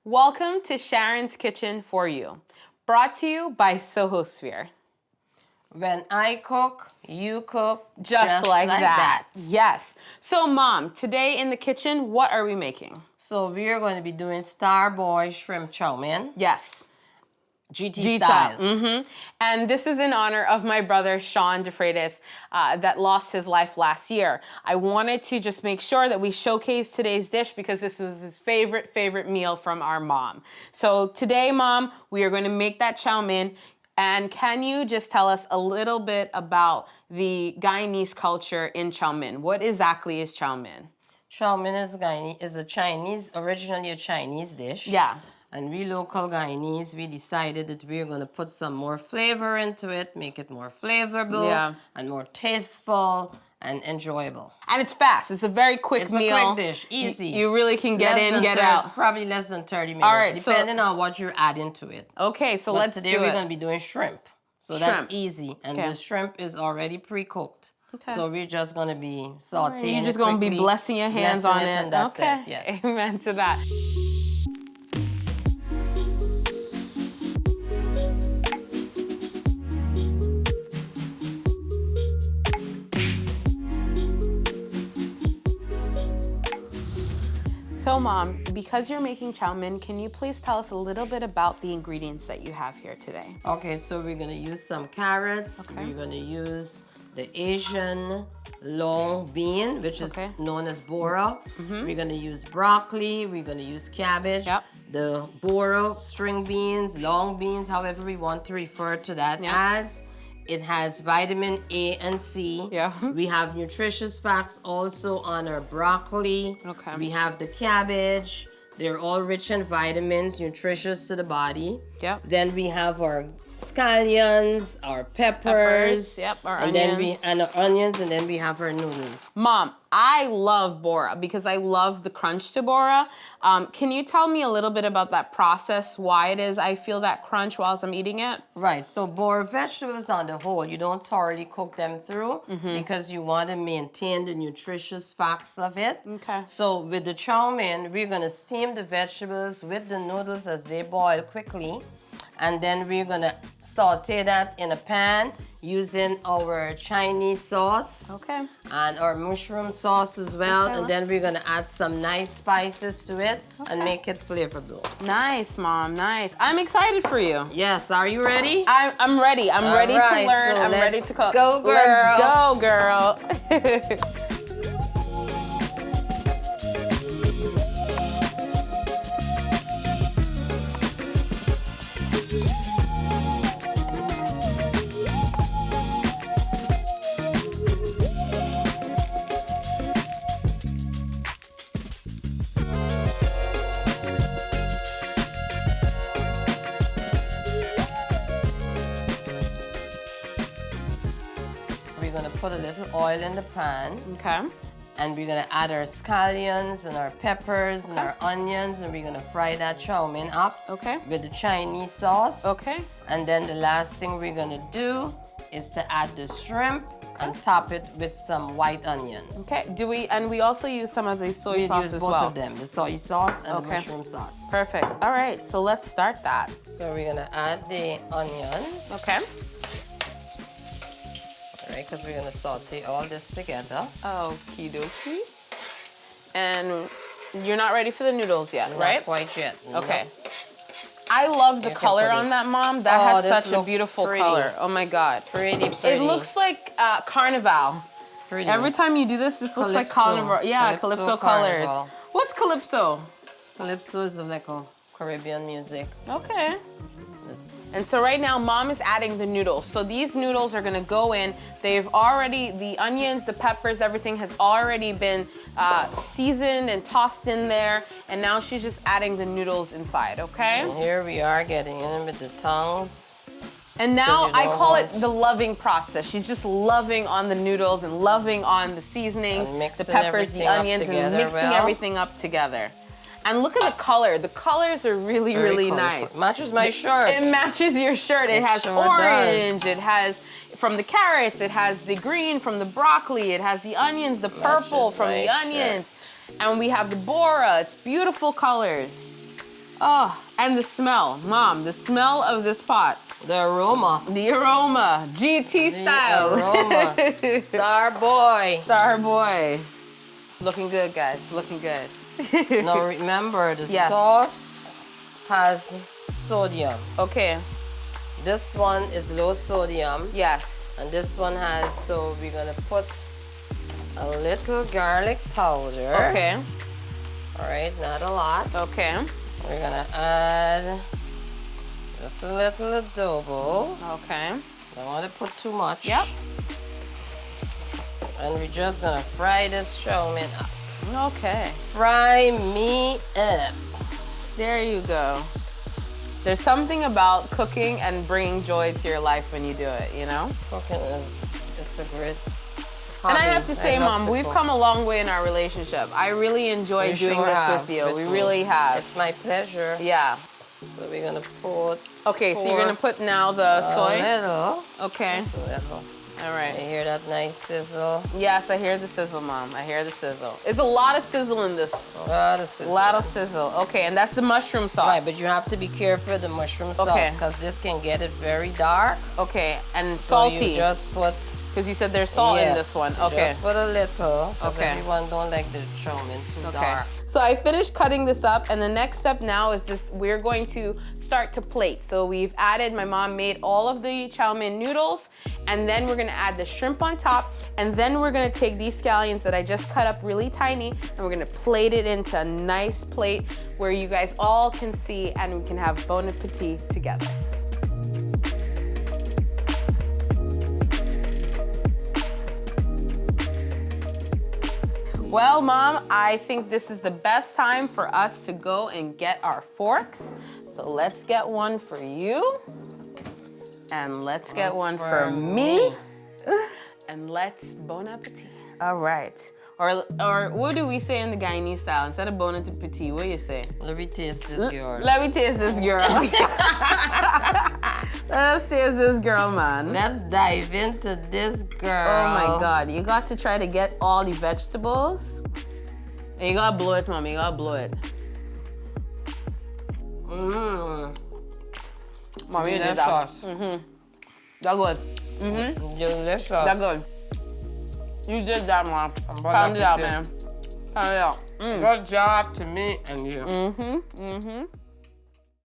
Welcome to Sharon's Kitchen for You, brought to you by Sohosphere. When I cook, you cook Just like that. Yes. So, Mom, today in the kitchen, what are we making? So we're going to be doing Starbwoy shrimp Chowmein. Yes. GT style. Mm-hmm. And this is in honor of my brother, Sean DeFreitas, that lost his life last year. I wanted to just make sure that we showcase today's dish because this was his favorite meal from our mom. So today, Mom, we are going to make that Chowmein. And can you just tell us a little bit about the Guyanese culture in Chowmein? What exactly is Chowmein? Chowmein is originally a Chinese dish. Yeah. And we local Guyanese, we decided that we're going to put some more flavor into it, make it more flavorful and more tasteful and enjoyable. And it's fast. It's a very quick meal. It's a quick dish, easy. You really can get in, get out. Probably less than 30 minutes, All right, depending on what you're adding to it. Okay, so let's do it. Today we're going to be doing shrimp. So that's easy. And the shrimp is already pre-cooked. Okay. So we're just going to be sauteing it. You're just going to be blessing your hands on it. And that's it, yes. Amen to that. So, Mom, because you're making Chowmein, can you please tell us a little bit about the ingredients that you have here today? Okay, so we're going to use some carrots. Okay. We're going to use the Asian long bean, which is known as bora. Mm-hmm. We're going to use broccoli. We're going to use cabbage. Yep. The bora, string beans, long beans, however we want to refer to that as. It has vitamin A and C. Yeah. We have nutritious facts also on our broccoli. Okay. We have the cabbage. They're all rich in vitamins, nutritious to the body. Yep. Then we have our scallions, our peppers. Yep, our onions. And our onions, and then we have our noodles. Mom, I love bora because I love the crunch to bora. Can you tell me a little bit about that process, why it is I feel that crunch whilst I'm eating it? Right, so bora vegetables on the whole, you don't thoroughly cook them through because you want to maintain the nutritious facts of it. Okay. So with the Chowmein, we're going to steam the vegetables with the noodles as they boil quickly. And then we're gonna saute that in a pan using our Chinese sauce. Okay. And our mushroom sauce as well. Okay. And then we're gonna add some nice spices to it and make it flavorful. Nice, Mom, nice. I'm excited for you. Yes, are you ready? I'm ready. I'm ready to learn. So I'm ready to cook. Go, girl. Let's go, girl. We're gonna put a little oil in the pan. Okay. And we're gonna add our scallions and our peppers and our onions, and we're gonna fry that Chowmein up with the Chinese sauce. Okay. And then the last thing we're gonna do is to add the shrimp and top it with some white onions. Okay. We also use some of the soy sauce as well? We use both of them, the soy sauce and the mushroom sauce. Perfect. All right, so let's start that. So we're gonna add the onions. Okay. Right, because we're gonna saute all this together. Okie dokie. And you're not ready for the noodles yet, right? Not quite yet. No. Okay. I love the color on that, Mom. That has such a beautiful color. Oh my God. Pretty. It looks like Carnival. Pretty. Every time you do this looks like Carnival. Yeah, Calypso colors. What's Calypso? Calypso is like a Caribbean music. Okay. And so right now, Mom is adding the noodles. So these noodles are gonna go in. They've already, the onions, the peppers, everything has already been seasoned and tossed in there. And now she's just adding the noodles inside, okay? And here we are getting in with the tongs. And now I call it the loving process. She's just loving on the noodles and loving on the seasonings, the peppers, the onions, and mixing everything up together. And look at the color. The colors are really, really nice. It matches my shirt. It matches your shirt. It has orange. It has from the carrots. It has the green from the broccoli. It has the onions, the purple from the onions. And we have the bora. It's beautiful colors. Oh, and the smell. Mom, the smell of this pot. The aroma. The aroma. GT style. The aroma. Starboy. Starboy. Looking good, guys. Looking good. Now remember, the Yes. sauce has sodium. Okay. This one is low sodium. Yes. And this one has, so we're gonna put a little garlic powder. Okay. All right, not a lot. Okay. We're gonna add just a little adobo. Okay. Don't want to put too much. Yep. And we're just gonna fry this Chowmein up. Okay. Fry me up. There you go. There's something about cooking and bringing joy to your life when you do it, you know? Cooking it's a great And I hobby. have to say, love Mom, to we've cook. come a long way in our relationship. I really enjoy We doing sure this have, with you. We me. really have. It's my pleasure. Yeah. So we're gonna put. Okay, so you're gonna put now the soy? A little. Okay. Just a little. All You right. hear that nice sizzle? Yes, I hear the sizzle, Mom. I hear the sizzle. There's a lot of sizzle in this. A lot of sizzle. A lot of sizzle. Okay, and that's the mushroom sauce. Right, but you have to be careful with the mushroom sauce Okay. because this can get it very dark. Okay, and So salty. you just put. Because you said there's salt in this one. Okay. Just put a little. Because Okay. everyone don't like the Chowmein too Okay. dark. So I finished cutting this up, and the next step now is this. We're going to start to plate. So we've added, my mom made all of the Chowmein noodles, and then we're gonna add the shrimp on top, and then we're gonna take these scallions that I just cut up really tiny, and we're gonna plate it into a nice plate where you guys all can see, and we can have bon appetit together. Well, Mom, I think this is the best time for us to go and get our forks. So let's get one for you. And let's get one for me. And let's bon appetit. All right. Or what do we say in the Guyanese style? Instead of bon appetit, what do you say? Let me taste this, girl. Let me taste this, girl. Let's taste this, girl, man. Let's dive into this, girl. Oh my God, you got to try to get all the vegetables. And you gotta blow it, Mom, you gotta blow it. Mmm. Mom, you did that. Mm-hmm. That good. Mm-hmm. Delicious. That good. You did that, Mom. Bon Pound it out, appetit. man. Pound it out. Mm. Good job to me and you. Mm-hmm, mm-hmm.